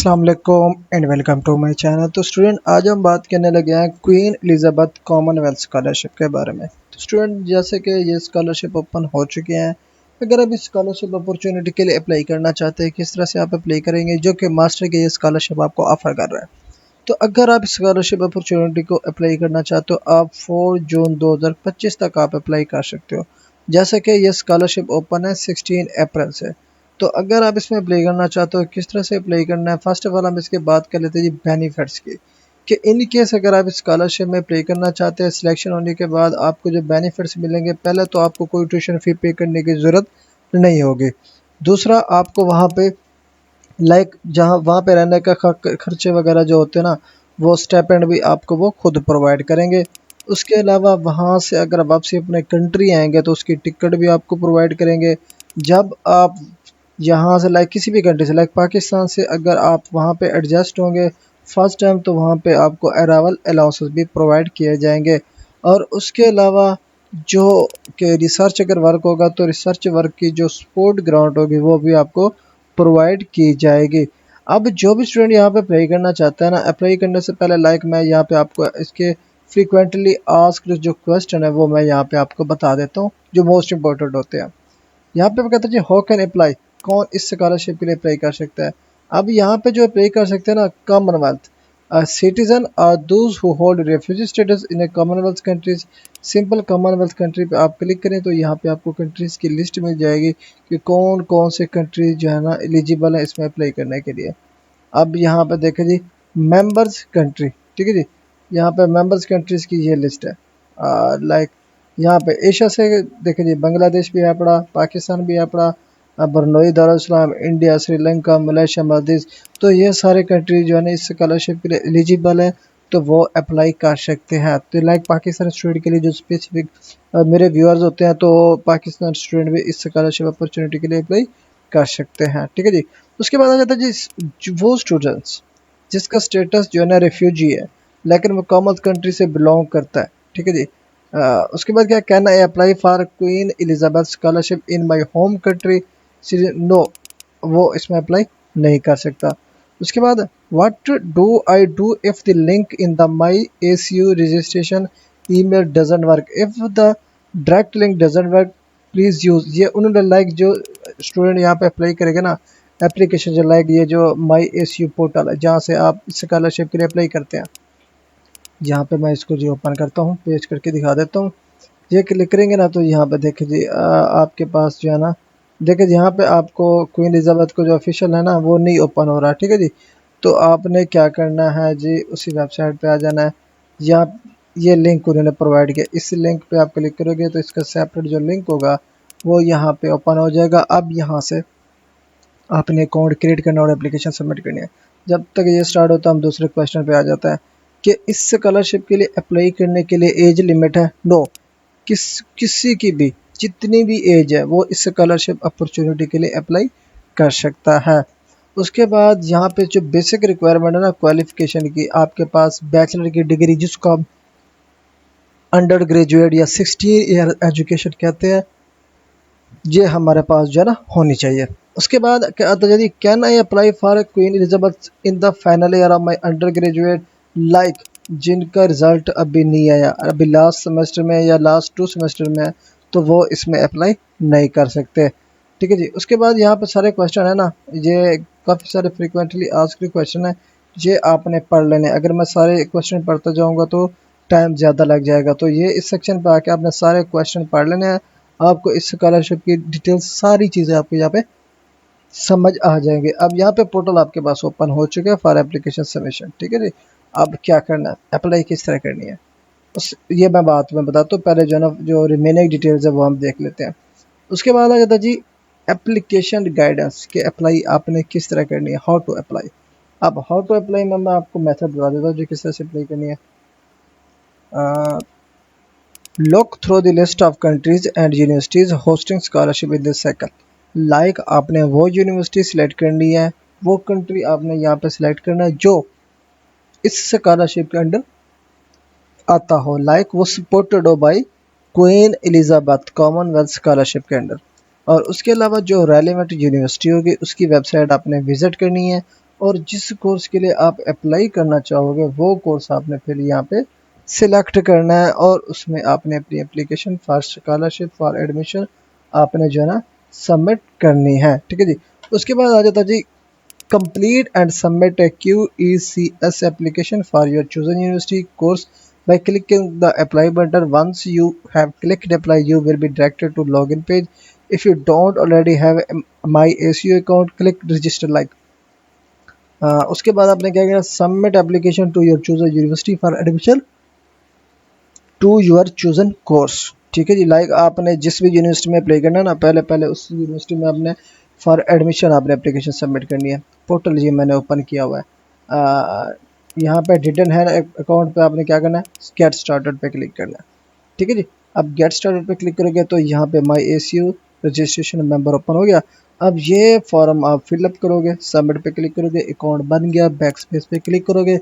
अस्सलाम वालेकुम and welcome to my channel. तो स्टूडेंट, आज हम बात करने लगे हैं क्वीन एलिजाबेथ कॉमनवेल्थ स्कॉलरशिप के बारे में। तो स्टूडेंट, जैसे कि ये स्कॉलरशिप ओपन हो चुके हैं, अगर आप इस स्कॉलरशिप अपॉर्चुनिटी के लिए अप्लाई करना चाहते हैं, किस तरह से आप अप्लाई करेंगे, जो कि मास्टर की ये स्कॉलरशिप आपको ऑफर कर रहा है। तो अगर आप स्कॉलरशिप अपॉर्चुनिटी को अप्लाई करना चाहते हो, आप 4 जून 2025 तक आप अप्लाई कर सकते हो। जैसे कि ये स्कॉलरशिप ओपन है 16 अप्रैल से। तो अगर आप इसमें अप्लाई करना चाहते हो, किस तरह से अप्लाई करना है, फर्स्ट ऑफ ऑल हम इसके बात कर लेते हैं जी बेनिफिट्स की। कि इन केस अगर आप स्कॉलरशिप में अप्लाई करना चाहते हैं, सिलेक्शन होने के बाद आपको जो बेनिफिट्स मिलेंगे, पहले तो आपको कोई ट्यूशन फ़ी पे करने की ज़रूरत नहीं होगी। दूसरा, आपको वहाँ पे जहाँ वहाँ पे रहने का खर्चे वगैरह जो होते हैं ना, वो स्टाइपेंड भी आपको वो खुद प्रोवाइड करेंगे। उसके अलावा वहाँ से अगर वापसी अपने कंट्री आएंगे तो उसकी टिकट भी आपको प्रोवाइड करेंगे। जब आप यहाँ से किसी भी कंट्री से पाकिस्तान से अगर आप वहाँ पे एडजस्ट होंगे फर्स्ट टाइम, तो वहाँ पे आपको अरावल अलाउंसेस भी प्रोवाइड किए जाएंगे। और उसके अलावा जो कि रिसर्च अगर वर्क होगा, तो रिसर्च वर्क की जो सपोर्ट ग्रांट होगी वो भी आपको प्रोवाइड की जाएगी। अब जो भी स्टूडेंट यहाँ पे अप्लाई करना चाहता है ना, अप्लाई करने से पहले मैं यहाँ पे आपको इसके फ्रीक्वेंटली आस्क्ड जो क्वेश्चन है वो मैं यहाँ पे आपको बता देता हूँ, जो मोस्ट इंपॉर्टेंट होते हैं। यहाँ पे कहते हैं जी हाउ कैन अप्लाई, कौन इस स्कॉलरशिप के लिए अप्लाई कर सकता है। अब यहाँ पे जो अप्लाई कर सकते हैं ना, Commonwealth citizen are those who hold refugee status in a Commonwealth countries. Simple Commonwealth country पे आप क्लिक करें तो यहाँ पे आपको कंट्रीज़ की लिस्ट मिल जाएगी कि कौन कौन से कंट्रीज जो है ना एलिजिबल है इसमें अप्लाई करने के लिए। अब यहाँ पे देखें जी, मेंबर्स कंट्री, ठीक है जी, यहाँ पे मेंबर्स कंट्रीज़ की ये लिस्ट है। यहाँ पे एशिया से देखें जी, बांग्लादेश भी है पड़ा, पाकिस्तान भी है पड़ा, बरनोई, दारुसलाम, इंडिया, श्रीलंका, मलेशिया, मालदीव। तो ये सारे कंट्री जो है ना इस स्कॉलरशिप के लिए एलिजिबल है, तो वो अप्लाई कर सकते हैं। तो पाकिस्तान स्टूडेंट के लिए जो स्पेसिफिक मेरे व्यूअर्स होते हैं, तो पाकिस्तान स्टूडेंट भी इस स्कॉलरशिप अपॉर्चुनिटी के लिए अप्लाई कर सकते हैं, ठीक है जी। उसके बाद आ जाता है जी वो स्टूडेंट्स जिसका स्टेटस जो है ना रेफ्यूजी है, लेकिन वो कॉमन कंट्री से बिलोंग करता है, ठीक है जी। उसके बाद क्या कहना है, apply for Queen Elizabeth scholarship in my home country. No, वो इसमें अप्लाई नहीं कर सकता। उसके बाद what do I do if the link in the my ACU registration email doesn't work, if the direct link doesn't work please use. ये उन्होंने जो स्टूडेंट यहाँ पे अप्लाई करेगा ना, एप्लीकेशन जो ये जो माई ACU पोर्टल है जहाँ से आप स्कॉलरशिप के लिए अप्लाई करते हैं, यहाँ पे मैं इसको जी ओपन करता हूँ, पेज करके दिखा देता हूँ। ये क्लिक करेंगे ना तो यहाँ पे देखिए जी, आपके पास जो है ना, देखिए जी यहाँ पे आपको क्वीन एलिजाबेथ को जो ऑफिशियल है ना वो नहीं ओपन हो रहा, ठीक है जी। तो आपने क्या करना है जी, उसी वेबसाइट पे आ जाना है। या ये लिंक उन्होंने प्रोवाइड किया, इस लिंक पे आप क्लिक करोगे तो इसका सेपरेट जो लिंक होगा वो यहाँ पे ओपन हो जाएगा। अब यहाँ से आपने अकाउंट क्रिएट करना और एप्लीकेशन सबमिट करनी है। जब तक ये स्टार्ट होता है हम दूसरे क्वेश्चन पे आ जाता है कि इस स्कॉलरशिप के लिए अप्लाई करने के लिए एज लिमिट है? नो, किसी की भी जितनी भी एज है वो इस स्कॉलरशिप अपॉर्चुनिटी के लिए अप्लाई कर सकता है। उसके बाद यहाँ पे जो बेसिक रिक्वायरमेंट है ना क्वालिफिकेशन की, आपके पास बैचलर की डिग्री जिसको आप अंडर ग्रेजुएट या 16 ईयर एजुकेशन कहते हैं, ये हमारे पास जो है ना होनी चाहिए। उसके बाद क्या आता है, यदि can I apply for Queen Elizabeth in the final year of my under graduate, जिनका रिजल्ट अभी नहीं आया, अभी लास्ट सेमेस्टर में या लास्ट 2 सेमेस्टर में है, तो वो इसमें अप्लाई नहीं कर सकते, ठीक है जी। उसके बाद यहाँ पे सारे क्वेश्चन है ना, ये काफ़ी सारे फ्रिक्वेंटली आस्क्ड क्वेश्चन है, ये आपने पढ़ लेने। अगर मैं सारे क्वेश्चन पढ़ता जाऊँगा तो टाइम ज़्यादा लग जाएगा, तो ये इस सेक्शन पे आके आपने सारे क्वेश्चन पढ़ लेने हैं। आपको इस स्कॉलरशिप की डिटेल्स सारी चीज़ें आपको यहाँ पे समझ आ जाएंगे। अब यहाँ पे पोर्टल आपके पास ओपन हो चुका है फॉर एप्लीकेशन सबमिशन, ठीक है जी। अब क्या करना है, अप्लाई किस तरह करनी है, उस ये मैं बात में बताता हूँ। पहले जो है ना जो रिमेनिंग डिटेल्स है वो हम देख लेते हैं। उसके बाद आ जाता है जी एप्लीकेशन गाइडेंस के अप्लाई आपने किस तरह करनी है, हाउ टू अप्लाई। अब हाउ टू अप्लाई में मैं आपको मेथड बता देता हूँ जो किस तरह से अप्लाई करनी है। Look through the list of countries and universities hosting scholarship in this cycle. आपने वो यूनिवर्सिटी सिलेक्ट करनी है, वो कंट्री आपने यहाँ पे सिलेक्ट करना है जो इस स्कॉलरशिप के अंडर आता हो, वो सपोर्टेड हो by queen Elizabeth Commonwealth scholarship के अंडर। और उसके अलावा जो रेलिवेंट यूनिवर्सिटी होगी उसकी वेबसाइट आपने विजिट करनी है और जिस कोर्स के लिए आप अप्लाई करना चाहोगे वो कोर्स आपने फिर यहाँ पे सिलेक्ट करना है और उसमें आपने अपनी application for scholarship for admission आपने जो है ना सबमिट करनी है। ठीक है जी। उसके बाद आ जाता है जी complete and submit a QECS application for your chosen university course by clicking the apply button. Once you have clicked apply, you will be directed to login page. If you don't already have a my ACU account, click register like. उसके बाद आपने क्या किया, submit application to your chosen university for admission to your chosen course. ठीक है जी। Like आपने जिस भी यूनिवर्सिटी में अप्लाई करना है ना, पहले पहले उस यूनिवर्सिटी में आपने फॉर एडमिशन आपने एप्लीकेशन सबमिट करनी है। पोर्टल ये मैंने ओपन किया हुआ है। यहाँ पे रिटर्न है अकाउंट पे आपने क्या करना है, गेट स्टार्टेड पे क्लिक करना है। ठीक है जी। अब गेट स्टार्टेड पे क्लिक करोगे तो यहाँ पे माई एसीयू रजिस्ट्रेशन मेंबर ओपन हो गया। अब ये फॉर्म आप फिलअप करोगे, सबमिट पे क्लिक करोगे, अकाउंट बन गया, बैक स्पेस पे क्लिक करोगे।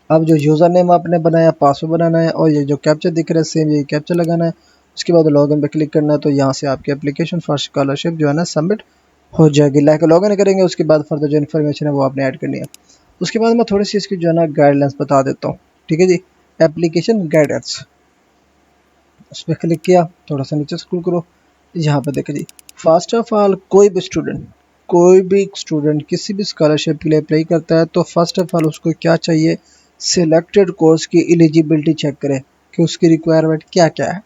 अब जो यूज़र नेम आपने बनाया, पासवर्ड बनाना है और ये जो कैप्चर दिख रहा है सेम यही कैप्चर लगाना है। उसके बाद लॉगिन पे क्लिक करना है तो यहाँ से आपकी एप्लीकेशन फॉर स्कॉलरशिप जो है ना सबमिट हो जाएगी। लाइक लॉगिन करेंगे उसके बाद फर्दर जो इन्फॉर्मेशन है वो आपने ऐड करनी है। उसके बाद मैं थोड़ी सी इसकी जो है ना गाइडलाइंस बता देता हूँ। ठीक है जी। एप्लीकेशन गाइडेंस, उस पर क्लिक किया, थोड़ा सा नीचे स्क्रॉल करो, यहाँ पे देखो जी फर्स्ट ऑफ ऑल कोई भी स्टूडेंट किसी भी स्कॉलरशिप के लिए अप्लाई करता है तो फर्स्ट ऑफ ऑल उसको क्या चाहिए, सिलेक्टेड कोर्स की एलिजिबिलिटी चेक करें कि उसकी रिक्वायरमेंट क्या क्या है,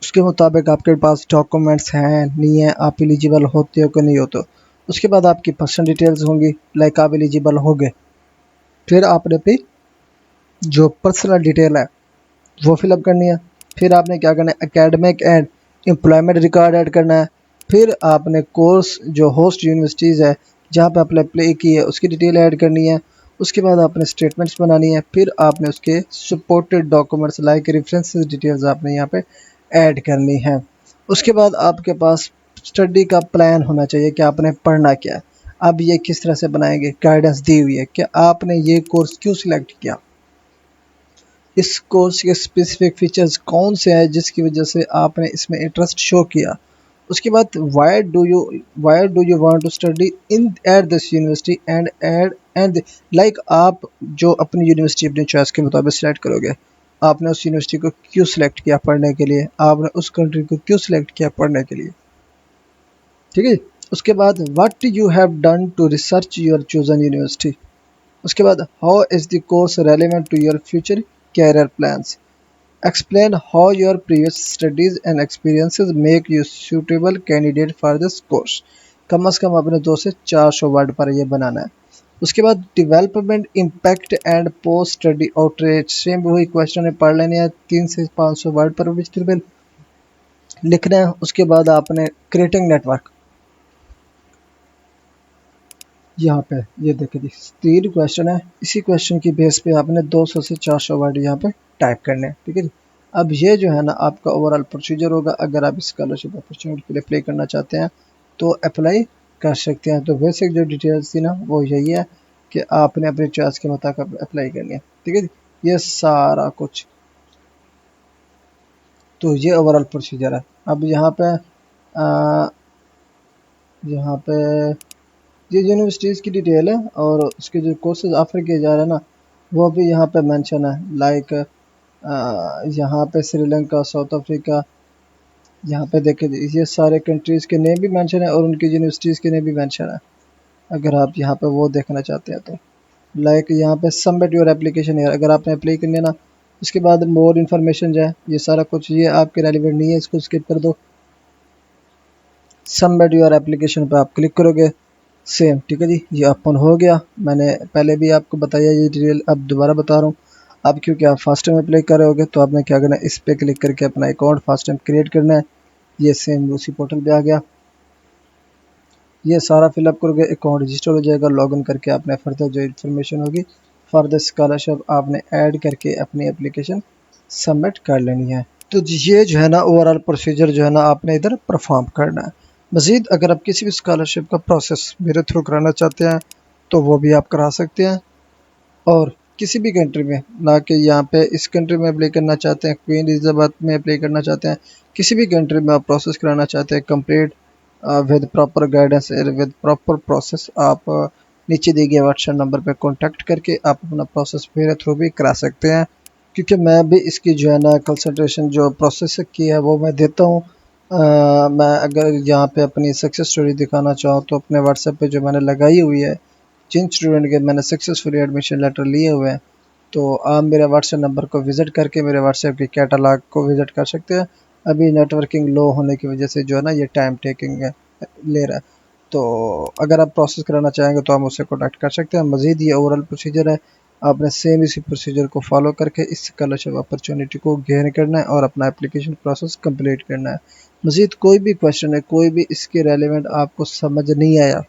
उसके मुताबिक आपके पास डॉक्यूमेंट्स हैं नहीं है, आप एलिजिबल होते हो कि नहीं होते हो। उसके बाद आपकी पर्सनल डिटेल्स होंगी, लाइक आप एलिजिबल हो गए, फिर आपने अपनी जो पर्सनल डिटेल है वो फिलअप करनी है। फिर आपने क्या करना है, academic and employment record add करना है। फिर आपने कोर्स जो होस्ट यूनिवर्सिटीज़ है जहाँ पे आपने अप्लाई की है उसकी डिटेल ऐड करनी है। उसके बाद आपने स्टेटमेंट्स बनानी है। फिर आपने उसके supported documents like references details आपने यहाँ पे ऐड करनी है। उसके बाद आपके पास स्टडी का प्लान होना चाहिए कि आपने पढ़ना क्या है। अब ये किस तरह से बनाएंगे, गाइडेंस दी हुई है कि आपने ये कोर्स क्यों सिलेक्ट किया, इस कोर्स के स्पेसिफिक फीचर्स कौन से हैं जिसकी वजह से आपने इसमें इंटरेस्ट शो किया। उसके बाद why do you want to study in at this university and like आप जो अपनी यूनिवर्सिटी अपनी चॉइस के मुताबिक सेलेक्ट करोगे। आपने उस यूनिवर्सिटी को क्यों सिलेक्ट किया पढ़ने के लिए, आपने उस कंट्री को क्यों सिलेक्ट किया पढ़ने के लिए। ठीक है। उसके बाद what you have done to research your chosen university. उसके बाद how is the course relevant to your future career plans. Explain how your previous studies and experiences make you suitable candidate for this course। कम से कम अपने 2 से 400 word पर ये बनाना है। उसके बाद development impact and post study outreach, same वही question है, पढ़ लेने हैं 300 से 500 वर्ड पर विजिटेबल लिखना है। उसके बाद आपने क्रिएटिंग नेटवर्क, यहाँ पे ये देखिए जी 3 क्वेश्चन है, इसी क्वेश्चन की बेस पे आपने 200 से 400 वर्ड यहाँ पे टाइप करने हैं। ठीक है जी। अब ये जो है ना आपका ओवरऑल प्रोसीजर होगा। अगर आप स्कॉलरशिप अपॉर्चुनिटी के लिए अप्लाई करना चाहते हैं तो अप्लाई कर सकते हैं। तो बेसिक जो डिटेल्स थी ना वो यही है कि आपने अपने चॉइस के मुताबिक अप्लाई करनी है। ठीक है जी। ये सारा कुछ, तो ये ओवरऑल प्रोसीजर है। अब यहाँ पे ये यूनिवर्सिटीज़ की डिटेल है और उसके जो कोर्सेज ऑफर किए जा रहे हैं ना वो भी यहाँ पे मेंशन है। लाइक यहाँ पे श्रीलंका, साउथ अफ्रीका, यहाँ पे देखे ये सारे कंट्रीज़ के नेम भी मेंशन है और उनकी यूनिवर्सिटीज़ के नेम भी मेंशन है अगर आप यहाँ पे वो देखना चाहते हैं तो। लाइक यहाँ पे सबमिट योर एप्लीकेशन है, अगर आपने अप्लाई करनी है ना। उसके बाद मोर इन्फॉर्मेशन जो है ये सारा कुछ ये आपके रेलिवेंट नहीं है, इसको स्किप कर दो। सबमिट योर एप्लीकेशन पे आप क्लिक करोगे, सेम। ठीक है जी। ये ओपन हो गया। मैंने पहले भी आपको बताया ये डिटेल, अब दोबारा बता रहा हूँ। अब क्योंकि आप फर्स्ट टाइम अप्लाई कर रहे होगे तो आपने क्या करना है, इस पर क्लिक करके अपना अकाउंट फर्स्ट टाइम क्रिएट करना है। ये सेम उसी पोर्टल पे आ गया। ये सारा फिलअप करोगे, अकाउंट रजिस्टर हो जाएगा। लॉगिन करके आपने फर्दर जो इन्फॉर्मेशन होगी फॉर द स्कॉलरशिप आपने ऐड करके अपनी एप्लीकेशन सबमिट कर लेनी है। तो ये जो है ना ओवरऑल प्रोसीजर जो है ना आपने इधर परफॉर्म करना है। मज़ीद अगर आप किसी भी स्कॉलरशिप का प्रोसेस मेरे थ्रू कराना चाहते हैं तो वो भी आप करा सकते हैं। और किसी भी कंट्री में, ना कि यहाँ पे इस कंट्री में अप्लाई करना चाहते हैं, क्वीन एलिजाबेथ में अप्लाई करना चाहते हैं, किसी भी कंट्री में आप प्रोसेस कराना चाहते हैं complete, with proper guidance with proper process आप नीचे दिए गए व्हाट्सएप नंबर पे कांटेक्ट करके आप अपना प्रोसेस मेरे थ्रू भी करा सकते हैं, क्योंकि मैं भी इसकी जो है ना कंसल्टेशन जो प्रोसेस की है वो मैं देता हूँ। मैं अगर यहाँ पे अपनी सक्सेस स्टोरी दिखाना चाहूँ तो अपने व्हाट्सएप पे जो मैंने लगाई हुई है, जिन स्टूडेंट के मैंने सक्सेसफुली एडमिशन लेटर लिए हुए हैं, तो आप मेरे व्हाट्सएप नंबर को विज़िट करके मेरे व्हाट्सएप के कैटलॉग को विज़िट कर सकते हैं। अभी नेटवर्किंग लो होने की वजह से जो है ना ये टाइम टेकिंग है, ले रहा है। तो अगर आप प्रोसेस कराना चाहेंगे तो आप मुझसे कॉन्टैक्ट कर सकते हैं। मज़ीद ये ओवरऑल प्रोसीजर है, आपने सेम इसी प्रोसीजर को फॉलो करके इस स्कॉलरशिप अपॉर्चुनिटी को गेन करना है और अपना एप्लीकेशन प्रोसेस कंप्लीट करना है। मज़ीद कोई भी क्वेश्चन है, कोई भी इसके रेलेवेंट आपको समझ नहीं आया,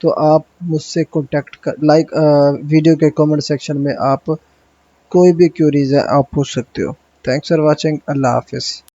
तो आप मुझसे कॉन्टैक्ट कर वीडियो के कमेंट सेक्शन में आप कोई भी क्यूरीज है आप पूछ सकते हो। Thanks for watching. अल्लाह हाफिज़।